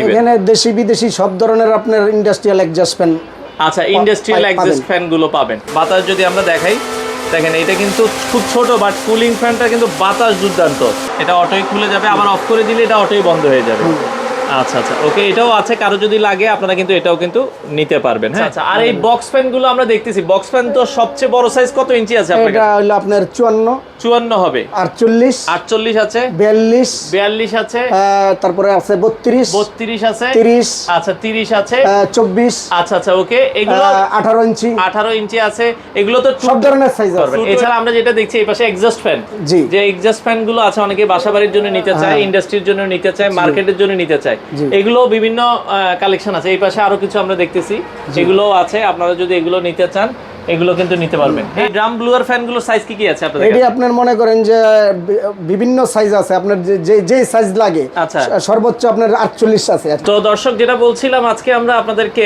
এখানে দেশি বিদেশি সব ধরনের আপনার ইন্ডাস্ট্রিয়াল এক্সজস্ট ফ্যান। আচ্ছা, ইন্ডাস্ট্রিয়াল এক্সজস্ট ফ্যান গুলো পাবেন। বাতাস যদি আমরা দেখাই, দেখেন এটা কিন্তু খুব ছোট, বাট কুলিং ফ্যানটা কিন্তু বাতাস দুর্দান্ত। এটা অটোই খুলে যাবে, আবার অফ করে দিলে এটা অটোই বন্ধ হয়ে যাবে। আচ্ছা আচ্ছা, ওকে, এটাও আছে, কারো যদি লাগে আপনারা কিন্তু এটাও কিন্তু নিতে পারবেন। হ্যাঁ, আচ্ছা, আর এই বক্স ফ্যান গুলো আমরা দেখতেছি, বক্স ফ্যান তো সবচেয়ে বড় সাইজ কত ইঞ্চি আছে আপনার? এটা হলো আপনার 54 হবে, 48 আছে, 42 আছে, তারপরে আছে 32 আছে, 30 আচ্ছা 30 আছে, 24 আচ্ছা আচ্ছা, ওকে, এগুলো 18 ইঞ্চি আছে। এগুলো তো সব ধরনের সাইজ আছে। এছাড়া আমরা যেটা দেখছি এই পাশে এক্সজস্ট ফ্যান, যে এক্সজস্ট ফ্যান গুলো আছে, অনেকে বাসাবাড়ির জন্য নিতে চায়, ইন্ডাস্ট্রির জন্য নিতে চায়, মার্কেটের জন্য নিতে চায়, এগুলো বিভিন্ন কালেকশন আছে। এই পাশে আরো কিছু আমরা দেখতেছি, এগুলো আছে, আপনারা যদি এগুলো নিতে চান এগুলো কিন্তু নিতে পারবেন। এই ড্রাম ব্লোয়ার ফ্যান গুলো সাইজ কি আছে আপনাদের? এটি আপনার মনে করেন যে বিভিন্ন সাইজ আছে, আপনার যে সাইজ লাগে। আচ্ছা, সর্বোচ্চ আপনার 48 আছে। তো দর্শক, যেটা বলছিলাম, আজকে আমরা আপনাদেরকে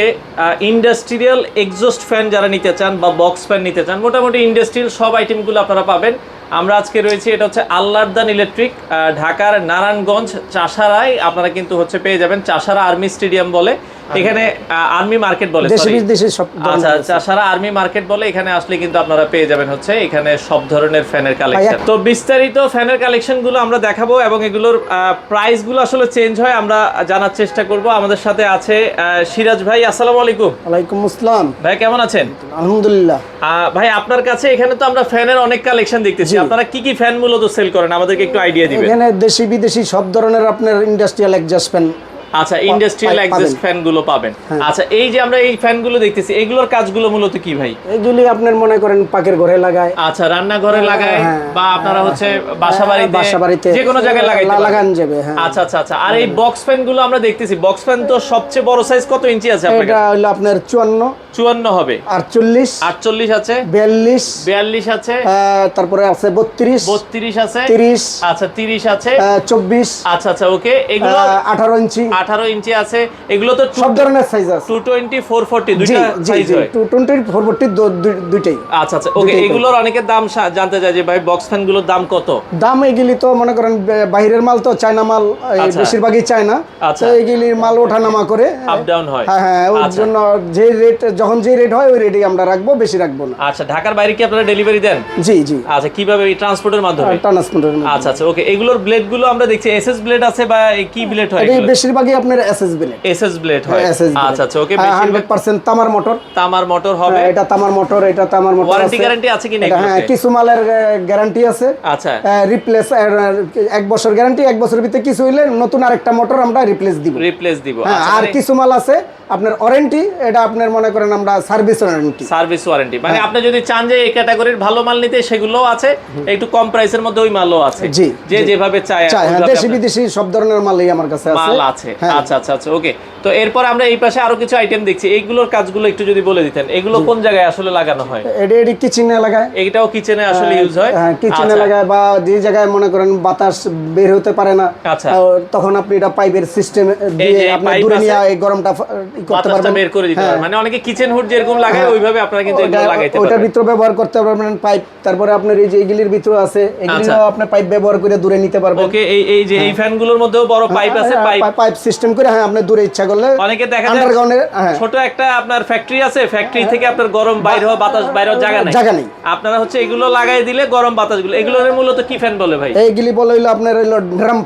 ইন্ডাস্ট্রিয়াল এক্সজস্ট ফ্যান যারা নিতে চান বা বক্স ফ্যান নিতে চান, মোটামুটি ইন্ডাস্ট্রিয়াল সব আইটেমগুলো আপনারা পাবেন। আমরা আজকে রয়েছি, এটা হচ্ছে আল্লাহদান ইলেকট্রিক, ঢাকার নারায়ণগঞ্জ চাষারায় আপনারা কিন্তু হচ্ছে পেয়ে যাবেন। চাষারা আর্মি স্টেডিয়াম বলে, এখানে আর্মি মার্কেট বলে, আচ্ছা, চাষারা আর্মি মার্কেট বলে। এখানে আসলে কিন্তু আপনারা পেয়ে যাবেন হচ্ছে এখানে সব ধরনের ফ্যানের কালেকশন। তো বিস্তারিত ফ্যানের কালেকশন গুলো আমরা দেখাবো এবং এগুলোর প্রাইস গুলো আসলে চেঞ্জ হয়, আমরা জানার চেষ্টা করব। আমাদের সাথে আছে সিরাজ ভাই। আসসালামু আলাইকুম। ওয়ালাইকুম আসসালাম ভাই, কেমন আছেন? আলহামদুলিল্লাহ। ভাই, আপনার কাছে এখানে তো আমরা ফ্যানের অনেক কালেকশন দেখতেছি, আপনারা কি কি ফ্যান মূলত সেল করেন আমাদেরকে একটু আইডিয়া দিবেন? এখানে দেশি বিদেশি সব ধরনের আপনার ইন্ডাস্ট্রিয়াল এক্সজস্ট ফ্যান। আচ্ছা, ইন্ডাস্ট্রিয়াল এক্সজস্ট ফ্যান গুলো পাবেন। আচ্ছা, এই যে আমরা এই ফ্যান গুলো দেখতেছি, এগুলোর কাজগুলো মূলত কি ভাই? এগুলি আপনার মনে করেন পাকের ঘরে লাগায়, আচ্ছা, রান্না ঘরে লাগায়, বা আপনারা হচ্ছে বাসাবাড়িতে যে কোনো জায়গায় লাগান যাবে। আচ্ছা আচ্ছা আচ্ছা, আর এই বক্স ফ্যান গুলো আমরা দেখতেছি, বক্স ফ্যান তো সবচেয়ে বড় সাইজ কত ইঞ্চি আছে আপনার? এটা হলো আপনার 54 হবে, 48 আছে, 42 আছে, তারপরে আছে 32 আছে, 30 আচ্ছা 30 আছে, 24 আচ্ছা আচ্ছা, ওকে, এগুলো 18 ইঞ্চি আছে। এগুলো তো সব ধরনের সাইজ আছে, 220 440 দুইটা সাইজ হয়, 220 440 দুইটাই। আচ্ছা আচ্ছা, ওকে, এগুলোর অনেকের দাম জানতে চাই যে ভাই বক্স ফ্যান গুলোর দাম কত? দাম এগুলি তো মনে করেন বাইরের মাল, তো চায়না মাল বেশিরভাগই চায়না, তো এগুলি মাল ওঠানামা করে আপ ডাউন হয়। হ্যাঁ, ওর জন্য যে রেট, যখন যে রেট হয় ওই রেটেই আমরা রাখবো, বেশি রাখবো না। আচ্ছা, ঢাকার বাইরে কি আপনারা ডেলিভারি দেন? জি জি। আচ্ছা, কিভাবে? ট্রান্সপোর্টের মাধ্যমে? আচ্ছা আচ্ছা, ওকে, এগুলোর ব্লেড গুলো আমরা দেখছি এসএস ব্লেড আছে, বা কি ব্লেড হয়? এই বেশিরভাগই আপনার এসএস ব্লেড হয়। আচ্ছা আচ্ছা, ওকে, 100% তামার মোটর হবে। এটা তামার মোটর, ওয়ারেন্টি গ্যারান্টি আছে কি না? হ্যাঁ, কিছু মালের গ্যারান্টি আছে। আচ্ছা, রিপ্লেস 1 বছর গ্যারান্টি, 1 বছরের ভিতরে কিছু হইলে নতুন আরেকটা মোটর আমরা রিপ্লেস দিব। আর কিছু মাল আছে আপনার ওয়ারেন্টি, এটা আপনার মনে করেন আমরা সার্ভিস ওয়ারেন্টি, মানে আপনি যদি চান যে এই ক্যাটাগরির ভালো মাল নিতে, সেগুলো আছে, একটু কম প্রাইসের মধ্যে ওই মালও আছে, যে যেভাবে চায়। দেশি বিদেশি সব ধরনের মালই আমার কাছে আছে। আচ্ছা আচ্ছা আচ্ছা, ওকে। তো এরপর আমরা এই পাশে আরো কিছু আইটেম দেখছি, এইগুলোর কাজগুলো একটু যদি বলে দিতেন, এগুলো কোন জায়গায় আসলে লাগানো হয়? এটি কিচেনে লাগায়, এটাও কিচেনে আসলে ইউজ হয়। হ্যাঁ, কিচেনে লাগায়, বা যে জায়গায় মনে করেন বাতাস বের হতে পারে না, তখন আপনি এটা পাইপের সিস্টেম দিয়ে আপনি দূরে নিয়ে এই গরমটা করতে পারবেন, বের করে দিতে পারবেন। মানে অনেকে কিচেন হুড যেরকম লাগায় ওইভাবে আপনারা কিন্তু এগুলো লাগাইতে পারবেন। ওটার ভিতরে ব্যবহার করতে পারবেন পাইপ। তারপরে আপনার এই যে এগুলির ভিতরে আছে, এগুলিও আপনি পাইপ ব্যবহার করে দূরে নিতে পারবেন। ওকে, এই যে এই ফ্যানগুলোর মধ্যেও বড় পাইপ আছে, পাইপ সিস্টেম করে, হ্যাঁ, আপনি দূরে ইচ্ছা করলে। অনেকে দেখা যায় ছোট একটা আপনার ফ্যাক্টরি আছে, ফ্যাক্টরি থেকে আপনার গরম বাইরে হওয়া বাতাস বাইরে হওয়ার জায়গা নেই, আপনারা হচ্ছে এগুলো লাগাই দিলে গরম বাতাসগুলো, এগুলোর মূলত কি ফ্যান বলে ভাই? এইগুলি বলে হলো আপনার হলো ড্রাম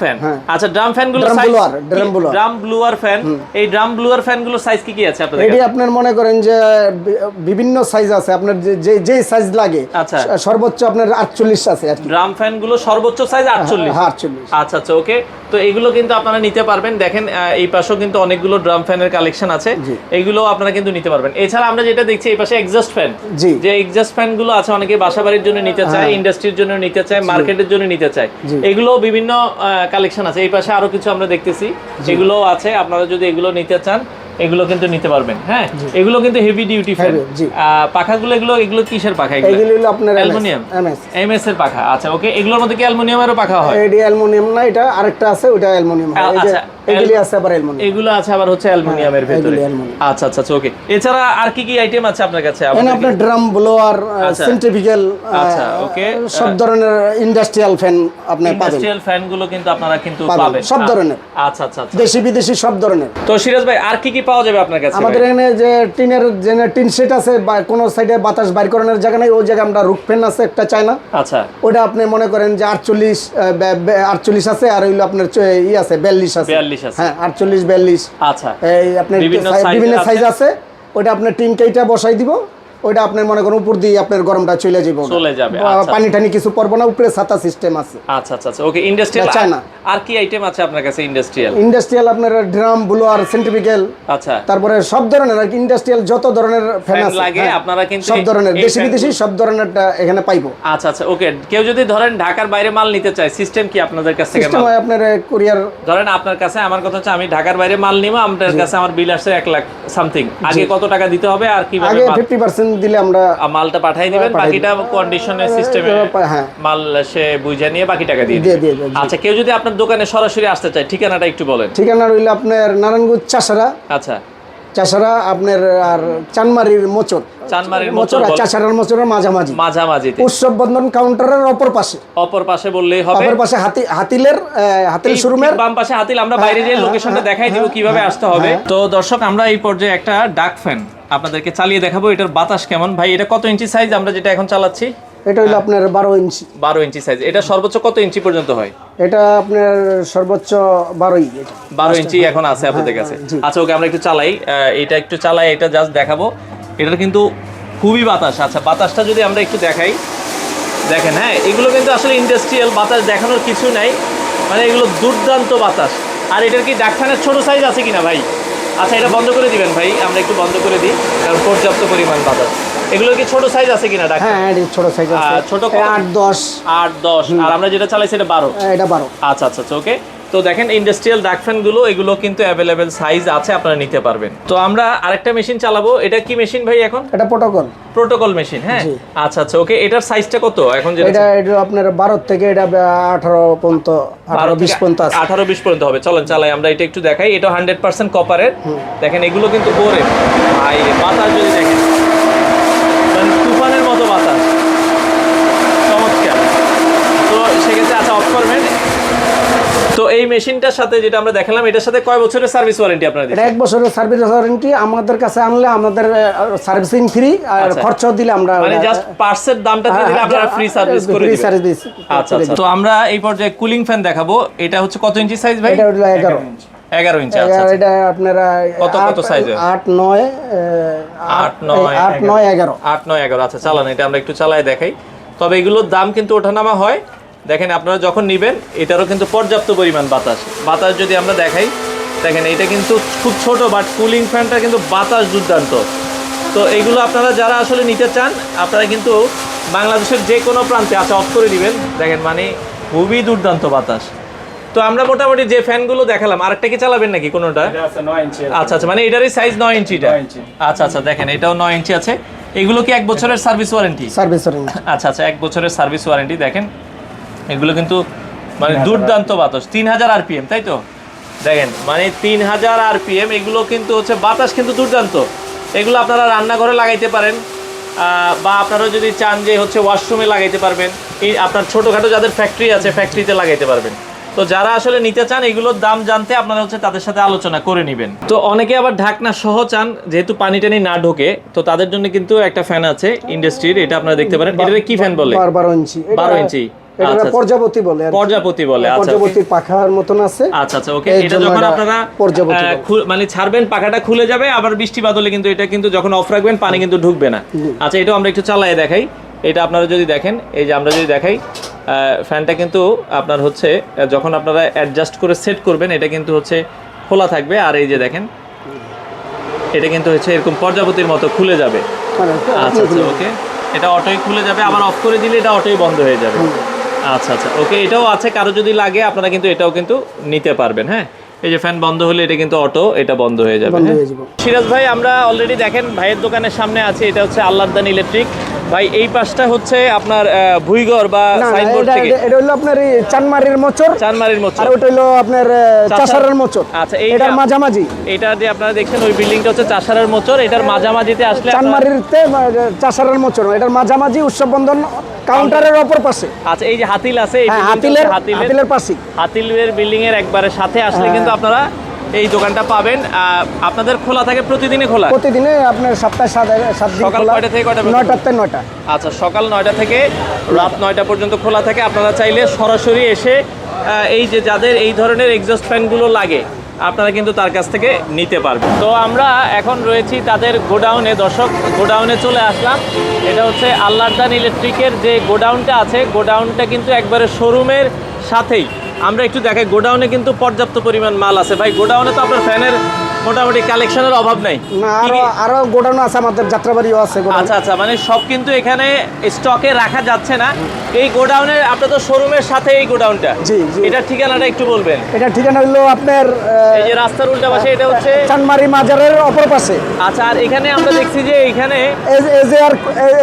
ফ্যান। আচ্ছা, ড্রাম ফ্যানগুলো ড্রাম ব্লোয়ার ফ্যান, এই ড্রাম ব্লোয়ার ফ্যানগুলো সাইজ কি আছে আপনাদের? এটি আপনার মনে করেন যে বিভিন্ন সাইজ আছে, আপনার যে সাইজ লাগে। আচ্ছা, সর্বোচ্চ আপনার 48 আছে আর কি। ড্রাম ফ্যানগুলো সর্বোচ্চ সাইজ 48। আচ্ছা আচ্ছা, ওকে, তো এগুলো কিন্তু আপনারা নিতে পারবেন। দেখেন এই পাশেও কিন্তু অনেকগুলো ড্রাম ফ্যানের কালেকশন আছে, এগুলো আপনারা কিন্তু নিতে পারবেন। এছাড়া আমরা যেটা দেখছি এই পাশে এক্সজস্ট ফ্যান, যে এক্সজস্ট ফ্যান গুলো আছে, অনেকে বাসাবাড়ির জন্য নিতে চায়, ইন্ডাস্ট্রির জন্য নিতে চায়, মার্কেটের জন্য নিতে চায়, এগুলো বিভিন্ন কালেকশন আছে। এই পাশে আরো কিছু আমরা দেখতেছি, এগুলো আছে, আপনারা যদি এগুলো নিতে চান এগুলো কিন্তু নিতে পারবেন। হ্যাঁ, এগুলো কিন্তু হেভি ডিউটি ফ্যান। পাখাগুলো এগুলো কিসের পাখা? এগুলো হলো আপনার অ্যালুমিনিয়াম, এমএস এর পাখা। আচ্ছা, ওকে, এগুলোর মধ্যে কি অ্যালুমিনিয়ামেরও পাখা হয়? এটা অ্যালুমিনিয়াম না, এটা আরেকটা আছে, ওটা অ্যালুমিনিয়াম। এগুলি আছে আবার অ্যালুমিনিয়াম, এগুলো আছে আবার হচ্ছে অ্যালুমিনিয়ামের ভিতরে। আচ্ছা আচ্ছা আচ্ছা, ওকে। এছাড়া আর কি কি আইটেম আছে আপনার কাছে? এখানে আপনার ড্রাম ব্লোয়ার, সেন্ট্রিফিউগাল, আচ্ছা ওকে, সব ধরনের ইন্ডাস্ট্রিয়াল ফ্যান আপনি পাবেন। ইন্ডাস্ট্রিয়াল ফ্যান গুলো কিন্তু আপনারা কিন্তু পাবেন সব ধরনের। আচ্ছা আচ্ছা আচ্ছা, দেশি বিদেশি সব ধরনের। তো সিরাজ ভাই আর কি কি পাওয়া যাবে আপনার কাছে? আমাদের এখানে যে টিনের যে টিন সেট আছে, বা কোনো সাইডে বাতাস বাইর করানোর জায়গা নেই, ওই জায়গায় আমরা রুফ ফ্যান আছে একটা চায়না। আচ্ছা, ওটা আপনি মনে করেন যে 48 আছে, আর হইলো আপনার ই আছে 42 আছে। 42 আছে, হ্যাঁ 48 42। আচ্ছা, এই আপনার বিভিন্ন সাইজ আছে। ওটা আপনার টিন কেইটা বসাই দিব, ওইটা আপনার মনে করেন উপর দিয়ে আপনার গরমটা চলে যাবে, পানি টানি কিছু পড়বো না, উপরে ছাতা সিস্টেম আছে। আচ্ছা আচ্ছা আচ্ছা, ওকে। ইন্ডাস্ট্রিয়াল চায়না আর কি আইটেম আছে আপনার কাছে? ইন্ডাস্ট্রিয়াল আপনার ড্রাম ব্লোয়ার, সেন্ট্রিফিউগাল, আচ্ছা, তারপরে সব ধরনের আর কি ইন্ডাস্ট্রিয়াল যত ধরনের ফ্যান লাগে আপনারা কিন্তু সব ধরনের দেশি বিদেশি সব ধরনেরটা এখানে পাইবো। আচ্ছা আচ্ছা, ওকে। কেউ যদি ধরেন ঢাকার বাইরে মাল নিতে চায়, সিস্টেম কি আপনাদের কাছ থেকে? সিস্টেম হয় আপনার কুরিয়ার, ধরেন আপনার কাছে, আমার কথা হচ্ছে আমি ঢাকার বাইরে মাল নিব, আপনার কাছে আমার বিল আসছে 1 লাখ সামথিং, আগে কত টাকা দিতে হবে আর কিভাবে? আগে 50% দিলে আমরা মালটা পাঠিয়ে দিবেন, বাকিটা কন্ডিশনের সিস্টেমে মাল সে বুঝে নিয়ে বাকি টাকা দিয়ে দিবে। আচ্ছা, কেউ যদি আপনার দোকানে সরাসরি আসতে চায়, ঠিকানাটা একটু বলেন। ঠিকানা রইল আপনার নারায়ণগঞ্জ চাষারা। আচ্ছা, চাষারা আপনার আর চানমারির মোচর, আর চাষারার মোচরের মাঝামাঝি উৎসব বন্ধন কাউন্টারের অপর পাশে বললেই হবে। অপর পাশে হাতিল শোরুমের বাম পাশে হাতিল। আমরা বাইরে যে লোকেশনটা দেখাই দিব কিভাবে আসতে হবে। তো দর্শক, আমরা এই পর্যায়ে একটা ডাক ফ্যান আপনাদেরকে চালিয়ে দেখাবো, এটার বাতাস কেমন। ভাই এটা কত ইঞ্চি সাইজ আমরা যেটা এখন চালাচ্ছি? এটা হলো আপনার 12 ইঞ্চি সাইজ। এটা সর্বোচ্চ কত ইঞ্চি পর্যন্ত হয়? এটা আপনার সর্বোচ্চ 12 ইঞ্চি এখন আছে আপনাদের কাছে। আচ্ছা, ওকে, আমরা একটু চালাই, এটা একটু চালাই, এটা জাস্ট দেখাবো। এটার কিন্তু খুবই বাতাস। আচ্ছা, বাতাসটা যদি আমরা একটু দেখাই, দেখেন, হ্যাঁ, এগুলো কিন্তু আসলে ইন্ডাস্ট্রিয়াল বাতাস, দেখানোর কিছু নাই, মানে এগুলো দুর্দান্ত বাতাস। আর এটার কি ডাক ফ্যানের ছোট সাইজ আছে কিনা ভাই? আচ্ছা, এটা বন্ধ করে দিবেন ভাই, আমরা একটু বন্ধ করে দিই, কারণ পর্যাপ্ত পরিমাণ বাতাস। এগুলো কি ছোট সাইজ আছে কিনা? হ্যাঁ, ছোট সাইজ আছে, ছোট 8-10। আর আমরা যেটা চালাই সেটা 12। এটা 12। আচ্ছা আচ্ছা, ওকে। তো দেখেন, ইন্ডাস্ট্রিয়াল ডাক ফ্যান গুলো, এগুলো কিন্তু অ্যাভেলেবেল সাইজ আছে, আপনারা নিতে পারবেন। তো আমরা আরেকটা মেশিন চালাবো। এটা কি মেশিন ভাই এখন? এটা প্রোটোকল মেশিন। হ্যাঁ, আচ্ছা আচ্ছা, ওকে। এটার সাইজটা কত এখন? এটা আপনার 12 থেকে এটা 18 পর্যন্ত, 18-20 পর্যন্ত আছে। 18-20 পর্যন্ত হবে। চলেন চালাই, আমরা এটা একটু দেখাই। এটা 100% কপারের। দেখেন, এগুলো কিন্তু বোরে ভাই, বাতাস যদি দেখেন, মানে তুফানের মতো বাতাস, চমৎকার। তো সেক্ষেত্রে আচ্ছা, অফ করবেন। তো এই মেশিনটার সাথে যেটা আমরা দেখালাম, এটার সাথে কয় বছরের সার্ভিস ওয়ারেন্টি আপনারা দিচ্ছেন? 1 বছরের সার্ভিস ওয়ারেন্টি। আমাদের কাছে আনলে আমাদের সার্ভিসিং ফ্রি, আর খরচ দিলে আমরা মানে জাস্ট পার্টসের দামটা দিয়ে দিলে আপনারা ফ্রি সার্ভিস করে দিবেন। আচ্ছা আচ্ছা। তো আমরা এই পর্যায়ে কুলিং ফ্যান দেখাবো। এটা হচ্ছে কত ইঞ্চি সাইজ ভাই? এটা হলো 11 ইঞ্চি। আচ্ছা, এটা আপনারা কত সাইজের? 8-9 11। আচ্ছা, চালান, এটা আমরা একটু চালায় দেখাই। তবে এগুলোর দাম কিন্তু ওঠানামা হয়। দেখেন, আপনারা যখন নেবেন, এটারও কিন্তু পর্যাপ্ত পরিমাণ বাতাস যদি আমরা দেখাই, দেখেন, এটা কিন্তু খুব ছোট, বাট কুলিং ফ্যানটা কিন্তু বাতাস দুর্দান্ত। তো এইগুলো আপনারা যারা আসলে নিতে চান, আপনারা কিন্তু বাংলাদেশের যে কোনো প্রান্তে, আচ্ছা, অফ করে দিবেন, দেখেন, মানে খুবই দুর্দান্ত বাতাস। তো আমরা মোটামুটি যে ফ্যানগুলো দেখালাম, আরেকটা কি চালাবেন নাকি কোনোটা? আচ্ছা আচ্ছা, মানে এটারই সাইজ 9 ইঞ্চিটা। আচ্ছা আচ্ছা, দেখেন, এটাও 9 ইঞ্চি আছে। এগুলো কি 1 বছরের সার্ভিস ওয়ারেন্টি? আচ্ছা আচ্ছা, 1 বছরের সার্ভিস ওয়ারেন্টি। দেখেন, এগুলো কিন্তু মানে দুর্দান্ত বাতাস। 3000 আরপিএম, তাই তো? দেখেন, মানে 3000 আরপিএম। এগুলো কিন্তু হচ্ছে বাতাস কিন্তু দুর্দান্ত। এগুলো আপনারা রান্নাঘরে লাগাইতে পারেন, বা আপনারা যদি চান যে হচ্ছে ওয়াশরুমে লাগাইতে পারবেন। এই আপনার ছোটোখাটো যাদের ফ্যাক্টরি আছে, ফ্যাক্টরিতে লাগাইতে পারবেন। তো যারা আসলে নিতে চান, এগুলোর দাম জানতে আপনারা হচ্ছে তাদের সাথে আলোচনা করে নেবেন। তো অনেকে আবার ঢাকনা সহ চান, যেহেতু পানি টানি না ঢোকে, তো তাদের জন্য কিন্তু একটা ফ্যান আছে ইন্ডাস্ট্রির, এটা আপনারা দেখতে পারেন। এটা কি ফ্যান বলে? 12 ইঞ্চি। 12 ইঞ্চি, প্রজাপতি বলে। প্রজাপতির পাখার মতন আছে। আচ্ছা আচ্ছা, ওকে। এটা যখন আপনারা মানে ছাড়বেন, পাখাটা খুলে যাবে, আবার বৃষ্টি বাদলে কিন্তু এটা কিন্তু যখন অফ রাখবেন, পানি কিন্তু ঢুকবে না। আচ্ছা, এটাও আমরা একটু চালায় দেখাই। এটা আপনারা যদি দেখেন, এই যে আমরা যদি দেখাই, ফ্যানটা কিন্তু আপনার হচ্ছে যখন আপনারা অ্যাডজাস্ট করে সেট করবেন, এটা কিন্তু হচ্ছে খোলা থাকবে। আর এই যে দেখেন, এটা কিন্তু হচ্ছে এরকম প্রজাপতির মতো খুলে যাবে। আচ্ছা আচ্ছা, ওকে। এটা অটোই খুলে যাবে, আবার অফ করে দিলে এটা অটোই বন্ধ হয়ে যাবে। আচ্ছা আচ্ছা, ওকে। এটাও আছে, কারো যদি লাগে আপনারা কিন্তু এটাও কিন্তু নিতে পারবেন। হ্যাঁ, এই যে ফ্যান বন্ধ হলে এটা কিন্তু অটো, এটা বন্ধ হয়ে যাবে। বন্ধ হয়ে যাবে। সিরাজ ভাই, আমরা অলরেডি দেখেন ভাইয়ের দোকানের সামনে আছে, এটা হচ্ছে আল্লাহদান ইলেকট্রিক। ভাই এই পাশটা হচ্ছে আপনার ভুইগর বা না, না, সাইনবোর্ড থেকে এটা হলো আপনার এই চানমারির মোচর, চানমারির মোচর, আর ওটা হলো আপনার চাষারের মোচর। আচ্ছা, এই এটার মাঝামাঝি, এটা যে আপনারা দেখছেন ওই বিল্ডিংটা হচ্ছে চাষারের মোচর, এটার মাঝামাঝিতে আসলে চানমারিতে চাষারের মোচর, এটার মাঝামাঝি উৎসব বন্ধন কাউন্টারের অপর পাশে। আচ্ছা, এই যে হাতিল আছে, এই হ্যাঁ, হাতিলের পাশে, হাতিলের বিল্ডিং এর একবারে সাথে আসলে কিন্তু আপনারা এই দোকানটা পাবেন। আপনাদের খোলা থাকে প্রতিদিনই? খোলা প্রতিদিনে আপনার সপ্তাহে 7 দিন সকাল খোলা। কয়টা থেকে কয়টা? 9টা থেকে 9টা। আচ্ছা, সকাল 9টা থেকে রাত 9টা পর্যন্ত খোলা থাকে। আপনারা চাইলে সরাসরি এসে এই যে যাদের এই ধরনের এক্সস্ট ফ্যানগুলো লাগে আপনারা কিন্তু তার কাছ থেকে নিতে পারবেন। তো আমরা এখন রয়েছি তাদের গোডাউনে। দর্শক, গোডাউনে চলে আসলাম। এটা হচ্ছে আল্লাহদান ইলেকট্রিকের যে গোডাউনটা আছে, গোডাউনটা কিন্তু একবারে শোরুমের সাথেই। আমরা একটু দেখাই, গোডাউনে কিন্তু পর্যাপ্ত পরিমাণ মাল আছে। ভাই, গোডাউনে তো আপনার ফ্যানের মোটামুটি কালেকশনের অভাব নাই? না, আরো গোডাউন আছে, আমাদের যাত্রাবাড়িও আছে গোডাউন। আচ্ছা আচ্ছা, মানে সব কিন্তু এখানে স্টকে রাখা যাচ্ছে না। এই গোডাউনে আপনার তো শোরুমের সাথে এই গোডাউনটা। জি, জি। এটার ঠিকানাটা একটু বলবেন? এটা ঠিকানা হলো আপনার এই যে রাস্তার উল্টা পাশে, এটা হচ্ছে চানমারি মাজারের অপর পাশে। আচ্ছা, আর এখানে আমরা দেখছি যে এখানে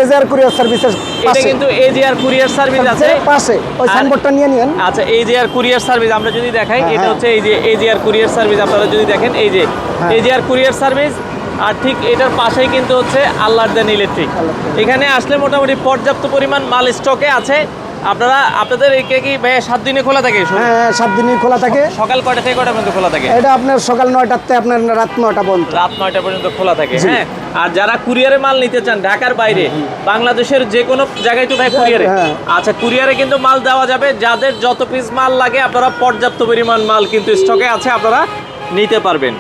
এজেআর কুরিয়ার সার্ভিসের এটা পাশে, কিন্তু এজিআর কুরিয়ার সার্ভিস আছে পাশে ওই সাইনবোর্ডটা নিয়ে নিন। আচ্ছা, এজিআর কুরিয়ার সার্ভিস আমরা যদি দেখাই, হ্যাঁ, এটা হ্যাঁ। হচ্ছে এই যে এজিআর কুরিয়ার সার্ভিস। আপনারা যদি দেখেন এই যে হ্যাঁ। এজিআর কুরিয়ার সার্ভিস, আর ঠিক এটার পাশেই কিন্তু হচ্ছে আল্লাহদান ইলেকট্রিক। এখানে আসলে মোটামুটি পর্যাপ্ত পরিমাণ মাল স্টকে আছে। আপনাদের একে কি ভাই 7 দিনে খোলা থাকে? হ্যাঁ, 7 দিনই খোলা থাকে। সকাল কয়টা থেকে কয়টা পর্যন্ত খোলা থাকে? এটা আপনার সকাল 9টাতে আপনার রাত 9টা পর্যন্ত। রাত 9টা পর্যন্ত খোলা থাকে। হ্যাঁ, আর যারা কুরিয়ারে মাল নিতে চান ঢাকার বাইরে, বাংলাদেশের যে কোনো জায়গায় তো ভাই কুরিয়ারে। হ্যাঁ। আচ্ছা, কুরিয়ারে কিন্তু মাল দেওয়া যাবে। যাদের যত পিস মাল লাগে আপনারা পর্যাপ্ত পরিমাণ মাল কিন্তু স্টকে আছে, আপনারা নিতে পারবেন।